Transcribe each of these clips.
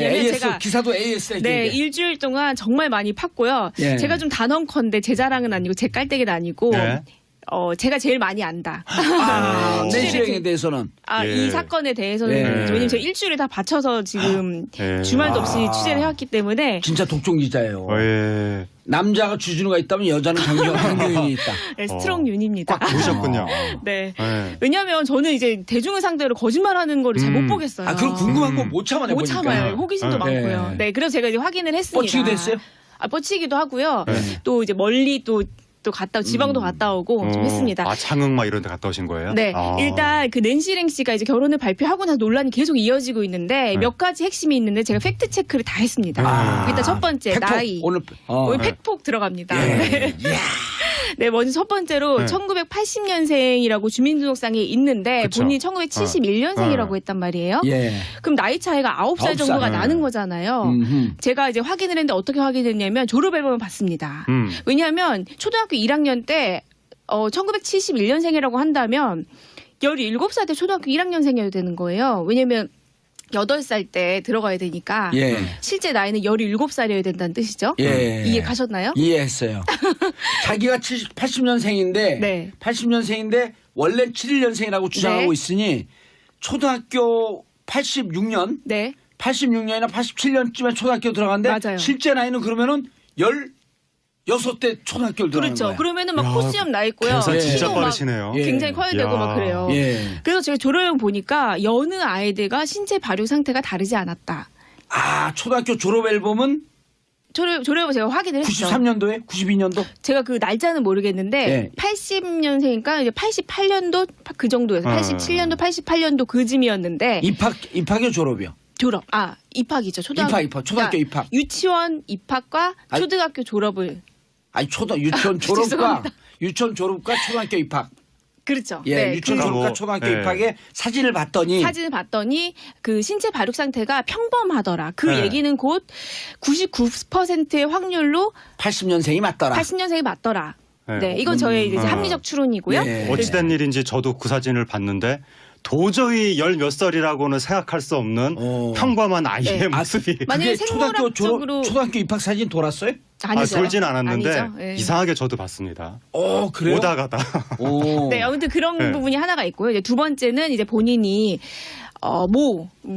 AS 제가 기사도 AS. 네, 일주일 동안 정말 많이 팠고요. 예. 제가 좀 단언컨대 제 자랑은 아니고 제 깔때기는 아니고 예. 제가 제일 많이 안다. 내시행에 대해서는 예. 이 사건에 대해서는 예. 왜냐면 제가 일주일에 다 받쳐서 지금 예. 주말도 없이 취재를 해왔기 때문에 진짜 독종 기자예요. 예. 남자가 주진우가 있다면 여자는 강경윤이 있다. 네, 스트롱 윤입니다. 꽉 보셨군요. 네. 예. 왜냐하면 저는 이제 대중을 상대로 거짓말하는 거를 잘 못 보겠어요. 아, 그럼 궁금한 거 못 참아내 못 보니까. 참아요. 호기심도 많고요. 네. 네, 그래서 제가 이제 확인을 했습니다. 뻗치기도 했어요? 뻗치기도 하고요. 네. 또 이제 멀리 또 갔다 지방도 갔다 오고 좀 했습니다. 아, 창흥 막 이런 데 갔다 오신 거예요? 네, 아. 일단 그 낸시랭 씨가 이제 결혼을 발표하고 나서 논란이 계속 이어지고 있는데 몇 가지 핵심이 있는데 제가 팩트 체크를 다 했습니다. 일단 첫 번째 팩폭, 나이. 오늘 오늘 팩폭 들어갑니다. 예. 네. 네, 먼저 첫 번째로 네. 1980년생이라고 주민등록상에 있는데 그쵸. 본인이 1971년생이라고 네. 했단 말이에요. 예. 그럼 나이 차이가 9살 9살. 정도가 네. 나는 거잖아요. 음흠. 제가 이제 확인을 했는데 어떻게 확인했냐면 졸업 앨범을 봤습니다. 왜냐하면 초등학교 1학년 때 1971년생이라고 한다면 17살 때 초등학교 1학년생이어야 되는 거예요. 왜냐하면 8살 때 들어가야 되니까 예. 실제 나이는 17살이어야 된다는 뜻이죠. 예. 이해 가셨나요? 이해했어요. 자기가 80년생인데 네. 80년생인데 원래 71년생이라고 주장하고 네. 있으니 초등학교 86년 네. 86년이나 87년쯤에 초등학교 들어갔는데 맞아요. 실제 나이는 그러면은 16대 초등학교를 들어가는 그렇죠. 거예요. 그러면은 막 코수염 나 있고요. 계산 예. 진짜 키도 막 빠르시네요. 예. 굉장히 커야 되고 막 그래요. 예. 그래서 제가 졸업앨범 보니까 여느 아이들과 신체 발육 상태가 다르지 않았다. 아, 초등학교 졸업 앨범은 졸업앨범 제가 확인을 했죠. 93년도에 92년도? 제가 그 날짜는 모르겠는데 예. 80년생이니까 이제 88년도 그 정도에서 87년도 88년도 그쯤이었는데 입학이요, 졸업이요? 졸업 입학이죠. 초등학교 입학, 초등학교 입학. 유치원 입학과 아니, 초등학교 졸업을 아니, 유치원 졸업과 죄송합니다. 유치원 졸업과 초등학교 입학. 그렇죠. 예, 네, 유치원 그- 졸업과 뭐, 초등학교 예. 입학에 사진을 봤더니 사진을 봤더니 그 신체 발육 상태가 평범하더라. 그 네. 얘기는 곧 99%의 확률로 80년생이 맞더라. 80년생이 맞더라. 네. 네, 이건 저의 이제 합리적 추론이고요. 예. 어찌된 일인지 저도 그 사진을 봤는데 도저히 열 몇 살이라고는 생각할 수 없는 평범한 아이의 네. 모습이 만약에 그게 초등학교 생물학적으로 초등학교 입학 사진 돌았어요? 아니죠. 돌진 않았는데 아니죠. 예. 이상하게 저도 봤습니다. 그래요? 오다 가다. 오. 네, 아무튼 그런 네. 부분이 하나가 있고요. 이제 두 번째는 이제 본인이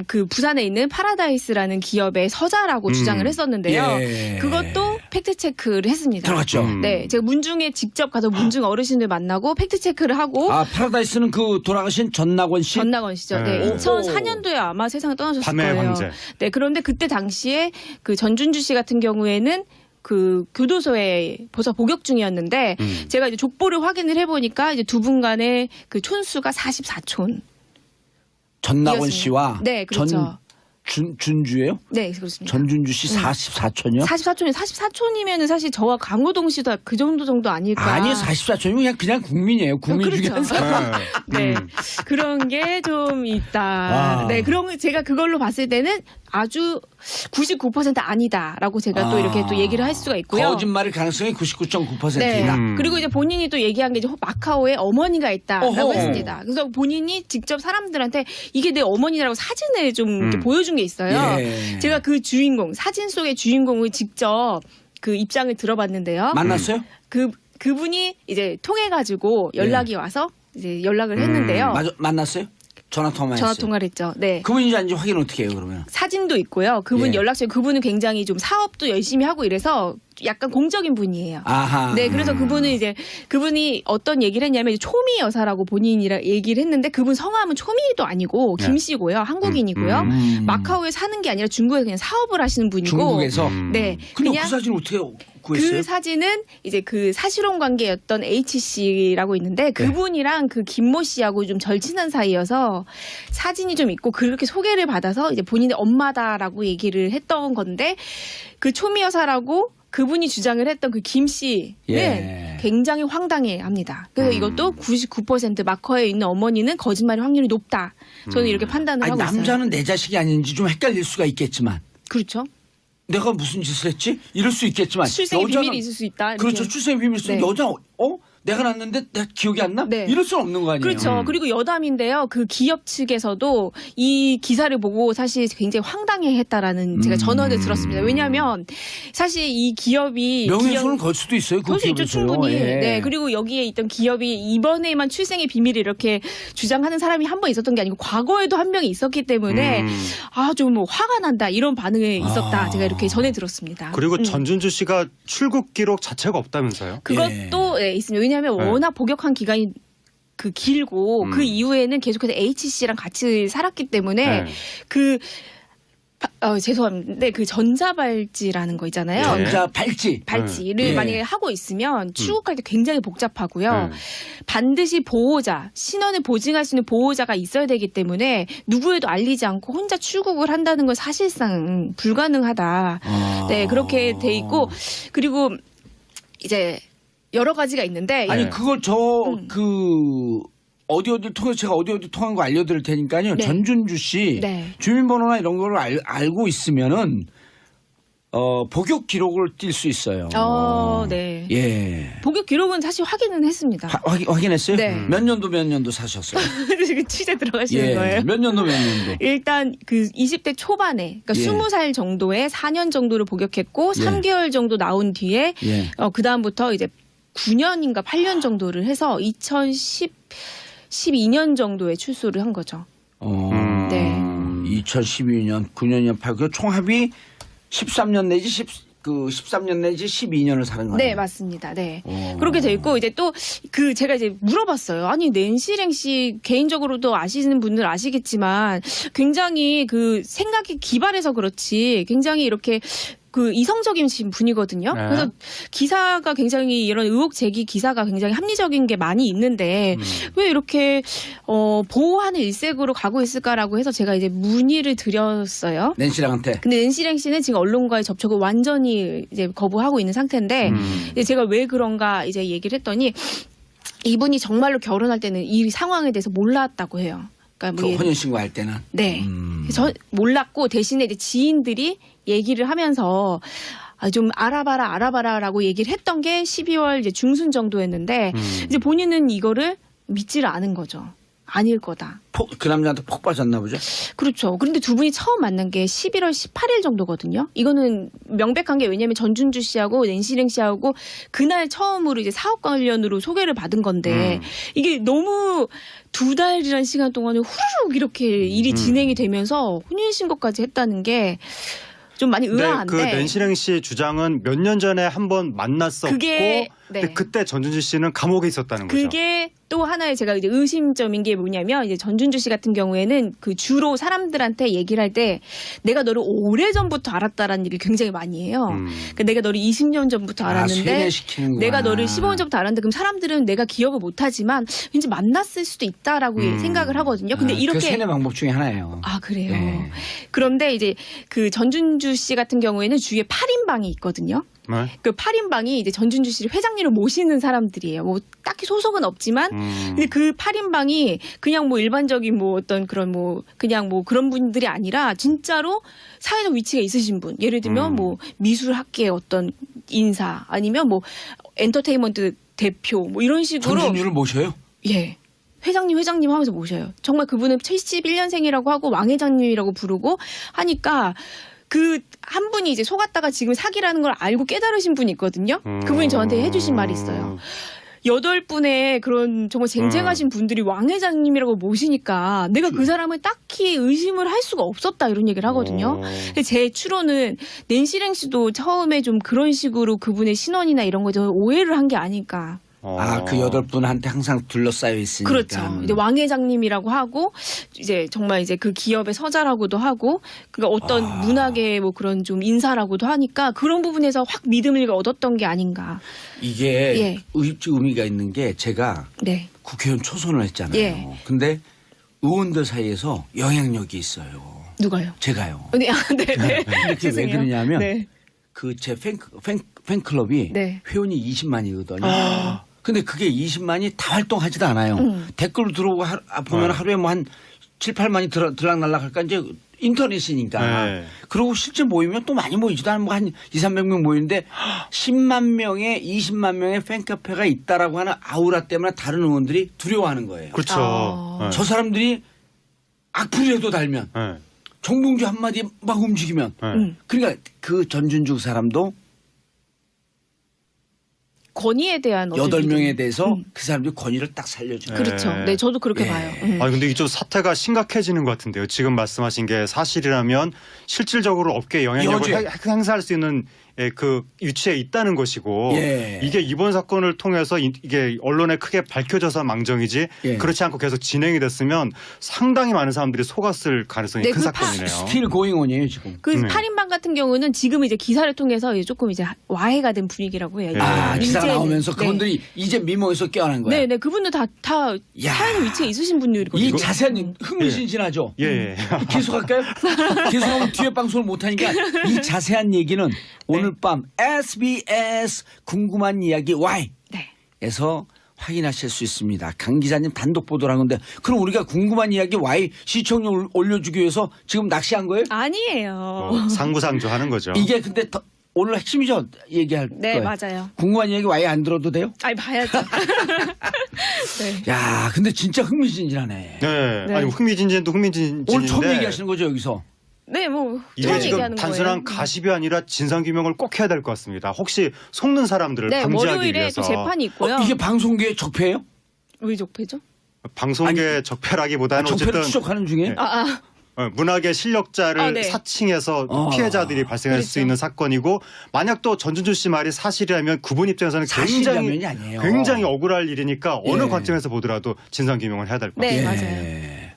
그 부산에 있는 파라다이스라는 기업의 서자라고 주장을 했었는데요. 예. 그것도 팩트 체크를 했습니다. 들어갔죠. 네, 제가 문중에 직접 가서 문중 어르신들 만나고 팩트 체크를 하고 아, 파라다이스는 그 돌아가신 전낙원 씨? 전낙원 씨죠. 네, 네. 2004년도에 아마 세상을 떠나셨을 밤의 거예요. 황제. 네, 그런데 그때 당시에 그 전준주 씨 같은 경우에는 그 교도소에 벌써 복역 중이었는데 제가 이제 족보를 확인을 해보니까 이제 두 분 간의 그 촌수가 44촌. 전낙원 이었습니다. 씨와 네, 그렇죠. 준주예요? 네, 그렇습니다. 전준주 씨 44촌이요? 44촌이면은 사실 저와 강호동 씨도 그 정도 아닐까. 아니요, 44촌이면 그냥 국민이에요. 국민 중에 그렇죠. 한 사람. 네. 그런 게 좀 있다. 아. 네. 그런 거 제가 그걸로 봤을 때는 아주 99% 아니다라고 제가 또 이렇게 또 얘기를 할 수가 있고요. 거짓말의 가능성이 99.9%이다. 네. 그리고 이제 본인이 또 얘기한 게 이제 마카오에 어머니가 있다라고 어허. 했습니다. 그래서 본인이 직접 사람들한테 이게 내 어머니라고 사진을 좀 이렇게 보여준 게 있어요. 예. 제가 그 주인공, 사진 속의 주인공을 직접 그 입장을 들어봤는데요. 만났어요? 그분이 이제 통해가지고 연락이 와서 이제 연락을 했는데요. 만났어요? 전화 통화했어요. 전화 통화를 했죠. 네. 그분인지 아닌지 확인 어떻게 해요, 그러면? 사진도 있고요. 그분 예. 연락처에 그분은 굉장히 좀 사업도 열심히 하고 이래서 약간 공적인 분이에요. 아하. 네, 그래서 그분이 어떤 얘기를 했냐면 초미 여사라고 본인이랑 얘기를 했는데 그분 성함은 초미도 아니고 네. 김 씨고요. 한국인이고요. 마카오에 사는 게 아니라 중국에서 그냥 사업을 하시는 분이고. 중국에서? 네. 근데 그냥 그 사진을 어떻게 구했어요? 그 사진은 이제 그 사실혼 관계였던 H 씨라고 있는데 그분이랑 그 김모 씨하고 좀 절친한 사이여서 사진이 좀 있고 그렇게 소개를 받아서 이제 본인의 엄마다라고 얘기를 했던 건데 그 초미 여사라고 그분이 주장을 했던 그 김 씨는 예. 굉장히 황당해합니다. 그래서 이것도 99% 마커에 있는 어머니는 거짓말의 확률이 높다. 저는 이렇게 판단을 아니, 하고 있어요. 남자는 내 자식이 아닌지 좀 헷갈릴 수가 있겠지만 그렇죠. 내가 무슨 짓을 했지? 이럴 수 있겠지만 출생의 여자는- 비밀이 있을 수 있다. 이렇게. 그렇죠. 출생의 비밀이 있으면 네. 여자 내가 났는데 내가 기억이 안 나? 네. 이럴 수는 없는 거 아니에요. 그렇죠. 그리고 여담인데요. 그 기업 측에서도 이 기사를 보고 사실 굉장히 황당해했다라는 제가 전언을 들었습니다. 왜냐하면 사실 이 기업이 명예훼손을 걸 수도 있어요. 그 그럴 수 있죠, 기업에서요. 충분히. 예. 네, 그리고 여기에 있던 기업이 이번에만 출생의 비밀을 이렇게 주장하는 사람이 한 번 있었던 게 아니고 과거에도 한 명이 있었기 때문에 좀 화가 난다 이런 반응이 있었다. 제가 이렇게 전해 들었습니다. 그리고 전준주 씨가 출국 기록 자체가 없다면서요? 그것도 있습니다. 왜냐하면 네. 워낙 복역한 기간이 길고 그 이후에는 계속해서 HC랑 같이 살았기 때문에 네. 죄송합니다. 그 전자발찌라는 거 있잖아요. 전자 발찌. 발찌를 예. 만약에 하고 있으면 출국할 때 굉장히 복잡하고요. 네. 반드시 보호자, 신원을 보증할 수 있는 보호자가 있어야 되기 때문에 누구에도 알리지 않고 혼자 출국을 한다는 건 사실상 불가능하다. 네, 그렇게 돼 있고 그리고 이제 여러 가지가 있는데 아니 네. 그걸 어디 통해서 제가 어디 통한 거 알려드릴 테니까요. 네. 전준주 씨 네. 주민번호나 이런 거를 알고 있으면은 복역 기록을 띌 수 있어요. 네. 예. 복역 기록은 사실 확인은 했습니다. 확인했어요? 네. 몇 년도 사셨어요? 취재 들어가시는 거예요? 몇 년도. 일단 그 20대 초반에 그러니까 예. 20살 정도에 4년 정도를 복역했고 예. 3개월 정도 나온 뒤에 예. 그다음부터 이제 9년인가 8년 정도를 해서 2012년 정도에 출소를 한 거죠. 네. 2012년, 9년이면 8개 총합이 13년 내지 13년 내지 12년을 사는 거예요. 네, 맞습니다. 네. 그렇게 돼 있고 이제 또 제가 이제 물어봤어요. 아니 낸시랭 씨 개인적으로도 아시는 분들 아시겠지만 굉장히 생각이 기발해서 그렇지 굉장히 이렇게 이성적인 분이거든요. 네. 그래서 기사가 굉장히 이런 의혹 제기 기사가 굉장히 합리적인 게 많이 있는데 왜 이렇게 보호하는 일색으로 가고 있을까라고 해서 제가 이제 문의를 드렸어요. 낸시랑한테. 근데 낸시랭 씨는 지금 언론과의 접촉을 완전히 이제 거부하고 있는 상태인데 이제 제가 왜 그런가 이제 얘기를 했더니 이분이 정말로 결혼할 때는 이 상황에 대해서 몰랐다고 해요. 그러니까 혼인신고할 때는. 네. 저 몰랐고 대신에 이제 지인들이 얘기를 하면서 좀 알아봐라라고 얘기를 했던 게 12월 이제 중순 정도였는데 이제 본인은 이거를 믿지를 않은 거죠. 아닐 거다. 그 남자한테 폭 빠졌나 보죠? 그렇죠. 그런데 두 분이 처음 만난 게 11월 18일 정도거든요. 이거는 명백한 게 왜냐하면 전준주 씨하고 낸시랭 씨하고 그날 처음으로 이제 사업 관련으로 소개를 받은 건데 이게 너무 2달이라는 시간 동안에 후루룩 이렇게 일이 진행이 되면서 혼인신고까지 했다는 게 좀 많이 의아한데. 그 낸시랭 씨 주장은 몇 년 전에 한번 만났었고 그게 근데 그때 전준주 씨는 감옥에 있었다는 거죠. 그게 또 하나의 제가 이제 의심점인 게 뭐냐면 이제 전준주 씨 같은 경우에는 주로 사람들한테 얘기를 할 때 내가 너를 오래전부터 알았다라는 얘기를 굉장히 많이 해요. 그러니까 내가 너를 20년 전부터 알았는데 세뇌시키는구나. 내가 너를 15년 전부터 알았는데 그럼 사람들은 내가 기억을 못하지만 왠지 만났을 수도 있다라고 생각을 하거든요. 근데 이렇게 그 세뇌 방법 중에 하나예요. 아 그래요. 네. 그런데 이제 전준주 씨 같은 경우에는 주위에 8인방이 있거든요. 네? 그 8인방이 이제 전준주 씨를 회장님으로 모시는 사람들이에요. 뭐 딱히 소속은 없지만 근데 그 8인방이 그냥 뭐 일반적인 뭐 어떤 그런 뭐 그냥 뭐 그런 분들이 아니라 진짜로 사회적 위치가 있으신 분. 예를 들면 뭐 미술학계의 어떤 인사 아니면 뭐 엔터테인먼트 대표 뭐 이런 식으로 전준주를 모셔요? 예. 회장님 하면서 모셔요. 정말 그분은 71년생이라고 하고 왕 회장님이라고 부르고 하니까 한 분이 이제 속았다가 지금 사기라는 걸 알고 깨달으신 분이 있거든요. 그분이 저한테 해주신 말이 있어요. 8분의 그런 정말 쟁쟁하신 분들이 왕 회장님이라고 모시니까 내가 그 사람을 딱히 의심을 할 수가 없었다 이런 얘기를 하거든요. 근데 제 추론은 낸시랭 씨도 처음에 좀 그런 식으로 그분의 신원이나 이런 거에 오해를 한 게 아닐까. 그 8분한테 항상 둘러싸여 있으니까. 그렇죠. 이제 왕 회장님이라고 하고 이제 정말 이제 그 기업의 서자라고도 하고 그러니까 어떤 문학의 뭐 그런 좀 인사라고도 하니까 그런 부분에서 확 믿음을 얻었던 게 아닌가. 이게 의미가 있는 게 제가 네. 국회의원 초선을 했잖아요. 예. 근데 의원들 사이에서 영향력이 있어요. 누가요? 제가요. 네. 근데 그게 왜 그러냐면 네. 제 팬클럽이 네. 회원이 20만이거든요. 근데 그게 20만이 다 활동하지도 않아요. 댓글 들어오고 보면 하루에 뭐 한 7, 8만이 들락날락 할까 이제 인터넷이니까. 네. 그리고 실제 모이면 또 많이 모이지도 않으면 한 200~300명 모이는데 10만 명에 20만 명의 팬카페가 있다라고 하는 아우라 때문에 다른 의원들이 두려워하는 거예요. 그렇죠. 아. 네. 저 사람들이 악플이라도 달면 네. 정봉주 한마디 막 움직이면 네. 그러니까 그 전준주 사람도 권위에 대한 어떤 8명에 대해서 그 사람들이 권위를 딱 살려줘요. 그렇죠. 네. 네, 저도 그렇게 예. 봐요. 아니 근데 이게 좀 사태가 심각해지는 것 같은데요. 지금 말씀하신 게 사실이라면 실질적으로 업계에 영향력을 여죄. 행사할 수 있는 그 위치에 있다는 것이고 예. 이게 이번 사건을 통해서 이게 언론에 크게 밝혀져서 망정이지 예. 그렇지 않고 계속 진행이 됐으면 상당히 많은 사람들이 속았을 가능성이 네, 큰 그 사건이네요. 스틸 고잉온이에요 지금. 그 네. 8인방 같은 경우는 지금 이제 기사를 통해서 이제 조금 이제 와해가 된 분위기라고 해요. 아, 네. 기사가 이제는. 나오면서 네. 그분들이 이제 미모에서 깨어난 거야. 네, 네, 그분들 다 야. 사회적 위치에 있으신 분들이거든요. 이 자세한 흥미진진하죠. 예. 계속할까요? 계속하면 뒤에 방송을 못하니까 이 자세한 얘기는 오늘 밤 SBS 궁금한 이야기 Y에서 네. 확인하실 수 있습니다. 강 기자님 단독 보도를 한 건데 그럼 우리가 궁금한 이야기 Y 시청률 올려주기 위해서 지금 낚시한 거예요? 아니에요. 상부상조 하는 거죠. 이게 근데 오늘 핵심이죠. 얘기할 네, 거예요. 맞아요. 궁금한 이야기 Y 안 들어도 돼요? 아니, 봐야죠. 네. 야, 근데 진짜 흥미진진하네. 네. 네. 아니 흥미진진도 흥미진진인데 오늘 처음 얘기하시는 거죠 여기서? 네, 뭐 이게 처음 지금 얘기하는 단순한 거예요. 가십이 아니라 진상규명을 꼭 해야 될 것 같습니다. 혹시 속는 사람들을 네, 방지하기 월요일에 위해서 또 재판이 있고요. 이게 방송계의 적폐예요? 왜 적폐죠? 방송계 적폐라기보다는 적폐를 어쨌든 추적하는 중에? 네. 아, 문학의 실력자를 네. 사칭해서 피해자들이 발생할 수 그렇죠. 있는 사건이고 만약 또 전준주 씨 말이 사실이라면 그분 입장에서는 사실이라면이 아니에요. 굉장히 억울할 일이니까 어느 예. 관점에서 보더라도 진상규명을 해야 될 것 같아요. 네, 맞아요.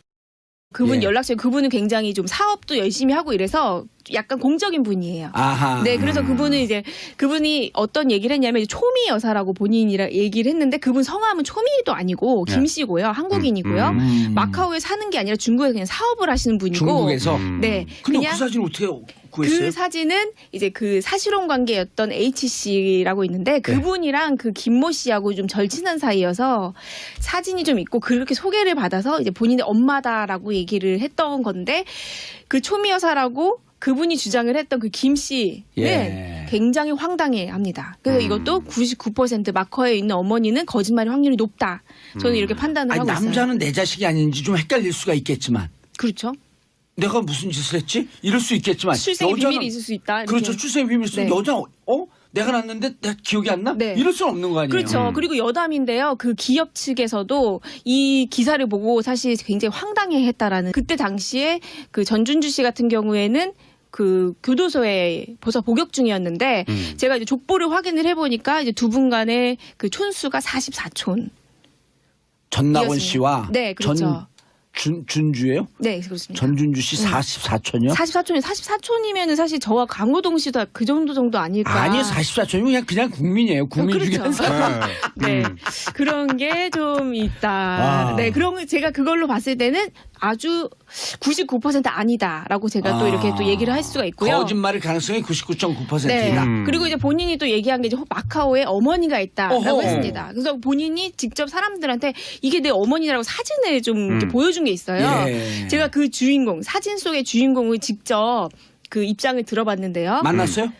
그분 예. 연락처에 그분은 굉장히 좀 사업도 열심히 하고 이래서 약간 공적인 분이에요. 아하. 네, 그래서 그분은 이제 그분이 어떤 얘기를 했냐면 이제 초미 여사라고 본인이라 얘기를 했는데 그분 성함은 초미도 아니고 네. 김씨고요, 한국인이고요. 마카오에 사는 게 아니라 중국에 그냥 사업을 하시는 분이고. 중국에서. 네, 근데 그냥 그 사진 어떻게 구했어요? 그 사진은 이제 그 사실혼 관계였던 H씨라고 있는데 그분이랑 그 김모 씨하고 좀 절친한 사이여서 사진이 좀 있고 그렇게 소개를 받아서 이제 본인의 엄마다라고 얘기를 했던 건데 그 초미 여사라고 그분이 주장을 했던 그 김 씨는 예. 굉장히 황당해 합니다. 그래서 이것도 99% 마커에 있는 어머니는 거짓말의 확률이 높다. 저는 이렇게 판단을 아니, 하고 있어요. 남자는 내 자식이 아닌지 좀 헷갈릴 수가 있겠지만 그렇죠. 내가 무슨 짓을 했지? 이럴 수 있겠지만 출생의 여자는 비밀이 있을 수 있다. 이렇게. 그렇죠. 출생의 비밀이 있으면 네. 여자 내가 낳았는데 내가 기억이 안 나? 네. 이럴 수는 없는 거 아니에요? 그렇죠. 그리고 여담인데요. 그 기업 측에서도 이 기사를 보고 사실 굉장히 황당해했다라는 그때 당시에 그 전준주 씨 같은 경우에는 그 교도소에 벌써 복역 중이었는데 제가 이제 족보를 확인을 해보니까 이제 두 분 간의 그 촌수가 44촌. 전낙원 씨와 네, 그렇죠. 준주예요? 네, 그렇습니다. 전준주 씨 44촌이요? 44촌이면은 사실 저와 강호동 씨도 그 정도 아닐까. 아니요, 44촌이면 그냥 국민이에요. 국민 중에 그렇죠. 한 사람. 네. 그런 게 좀 있다. 아. 네. 그런 제가 그걸로 봤을 때는 아주 99% 아니다라고 제가 또 이렇게 또 얘기를 할 수가 있고요. 거짓말일 가능성이 99.9%이다. 네. 그리고 이제 본인이 또 얘기한 게 이제 마카오에 어머니가 있다라고 어허. 했습니다. 그래서 본인이 직접 사람들한테 이게 내 어머니라고 사진을 좀 이렇게 보여준 게 있어요. 예. 제가 그 주인공, 사진 속의 주인공을 직접 그 입장을 들어봤는데요. 만났어요?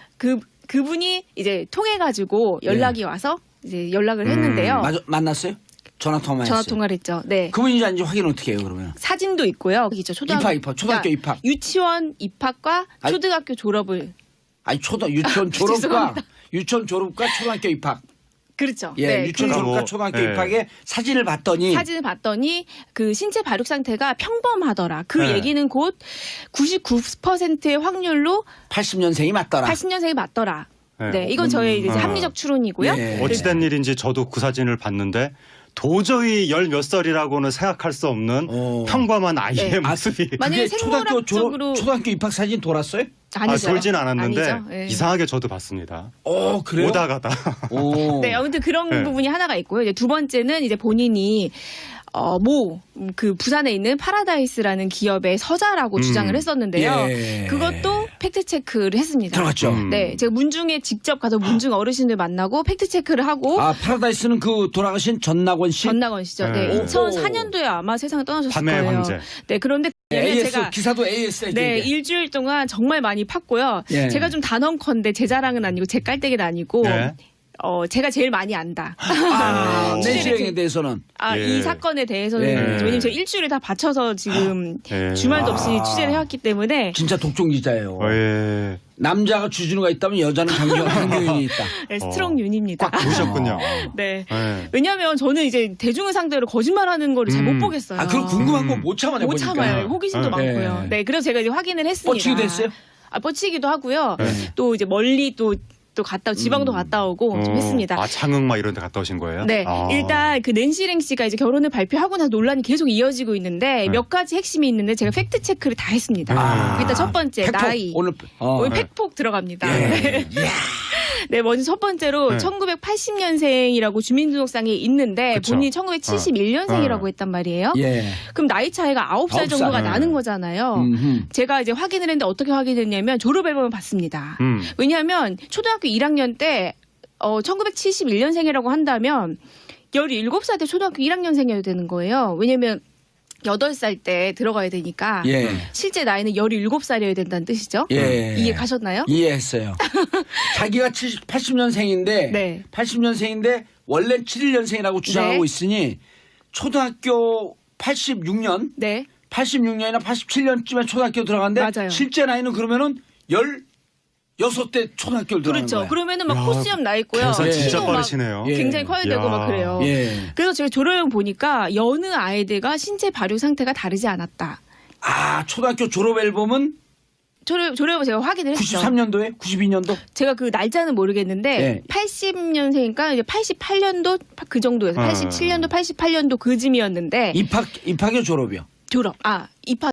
그분이 이제 통해가지고 연락이 와서 이제 연락을 했는데요. 만났어요? 전화 통화했어요. 전화 통화를 했죠. 네. 그분인지 아닌지 확인 어떻게 해요, 그러면? 사진도 있고요. 거기 있죠. 초등학교 초등학교 입학. 유치원 입학과 아니, 초등학교 졸업을. 아니, 유치원 졸업과, 죄송합니다. 유치원 졸업과 초등학교 입학. 그렇죠. 예, 네. 유치원 그- 졸업과 뭐, 초등학교 예. 입학의 사진을 봤더니. 사진을 봤더니 그 신체 발육 상태가 평범하더라. 그 네. 얘기는 곧 99%의 확률로 80년생이 맞더라. 80년생이 맞더라. 네. 네, 이건 저의 이제 합리적 추론이고요. 예. 어찌된 일인지 저도 그 사진을 봤는데 도저히 열 몇 살이라고는 생각할 수 없는 평범한 아이의 네. 모습이 만약에 그게 생물학적으로 초등학교 입학 사진 돌았어요? 아니죠. 돌진 않았는데 아니죠. 예. 이상하게 저도 봤습니다. 그래요? 오다 가다. 오. 네, 아무튼 그런 네. 부분이 하나가 있고요. 이제 두 번째는 이제 본인이 그 부산에 있는 파라다이스라는 기업의 서자라고 주장을 했었는데요. 예. 그것도 팩트 체크를 했습니다. 들어갔죠. 네, 제가 문중에 직접 가서 문중 어르신들 만나고 팩트 체크를 하고 아, 파라다이스는 그 돌아가신 전낙원 씨? 전낙원 씨죠. 네, 네. 2004년도에 아마 세상을 떠나셨을 밤의 거예요. 황제. 네, 그런데 AS 제가 기사도 AS. 네, 일주일 동안 정말 많이 팠고요. 예. 제가 좀 단언컨대 제 자랑은 아니고 제 깔때기는 아니고 네. 제가 제일 많이 안다. 내실행에 대해서는 예. 이 사건에 대해서는 예. 왜냐면 제가 일주일을 다 바쳐서 지금 예. 주말도 없이 취재를 해왔기 때문에 진짜 독종 기자예요. 예. 남자가 주진우가 있다면 여자는 강경윤이 있다. 네, 스트롱 윤입니다. 꽉 보셨군요. 네. 예. 왜냐하면 저는 이제 대중을 상대로 거짓말하는 거를 잘 못 보겠어요. 아, 그럼 궁금한 거 못 참아내 못 보니까. 참아요. 호기심도 네. 많고요. 네, 그래서 제가 이제 확인을 했습니다. 뻗치기도 했어요? 뻗치기도 하고요. 네. 또 이제 멀리 또 갔다 지방도 갔다 오고 좀 했습니다. 아, 창흥 막 이런 데 갔다 오신 거예요? 네, 아. 일단 그 낸시랭 씨가 이제 결혼을 발표하고 나서 논란이 계속 이어지고 있는데 몇 가지 핵심이 있는데 제가 팩트 체크를 다 했습니다. 일단 첫 번째 팩폭. 나이. 오늘 오늘 네. 팩폭 들어갑니다. 예. 네, 먼저 첫 번째로 네. 1980년생이라고 주민등록상에 있는데 그쵸. 본인이 1971년생이라고 했단 말이에요. 예. 그럼 나이 차이가 9살 9살. 정도가 네. 나는 거잖아요. 음흠. 제가 이제 확인을 했는데 어떻게 확인했냐면 졸업 앨범을 봤습니다. 왜냐하면 초등학교 1학년 때 1971년생이라고 한다면 17살 때 초등학교 1학년생이어야 되는 거예요. 왜냐하면 8살 때 들어가야 되니까 예. 실제 나이는 17살이어야 된다는 뜻이죠. 예. 이해 가셨나요? 이해했어요. 자기가 80년생인데 네. 80년생인데 원래 71년생이라고 주장하고 네. 있으니 초등학교 86년, 네. 86년이나 87년쯤에 초등학교 들어갔는데 맞아요. 실제 나이는 그러면은 16대 초등학교를 들어가는 그렇죠. 거야. 그러면은 막 야, 코수염 나 있고요. 계산 진짜 키도 막 빠르시네요. 예. 굉장히 커야 되고 야. 막 그래요. 예. 그래서 제가 졸업앨범 보니까 여느 아이들과 신체 발육 상태가 다르지 않았다. 아, 초등학교 졸업 앨범은 졸업앨범 제가 확인을 했죠. 93년도에 92년도? 제가 그 날짜는 모르겠는데 네. 80년생이니까 이제 88년도 그 정도에서 87년도 88년도 그 즈음이었는데 입학이요, 졸업이요? 입학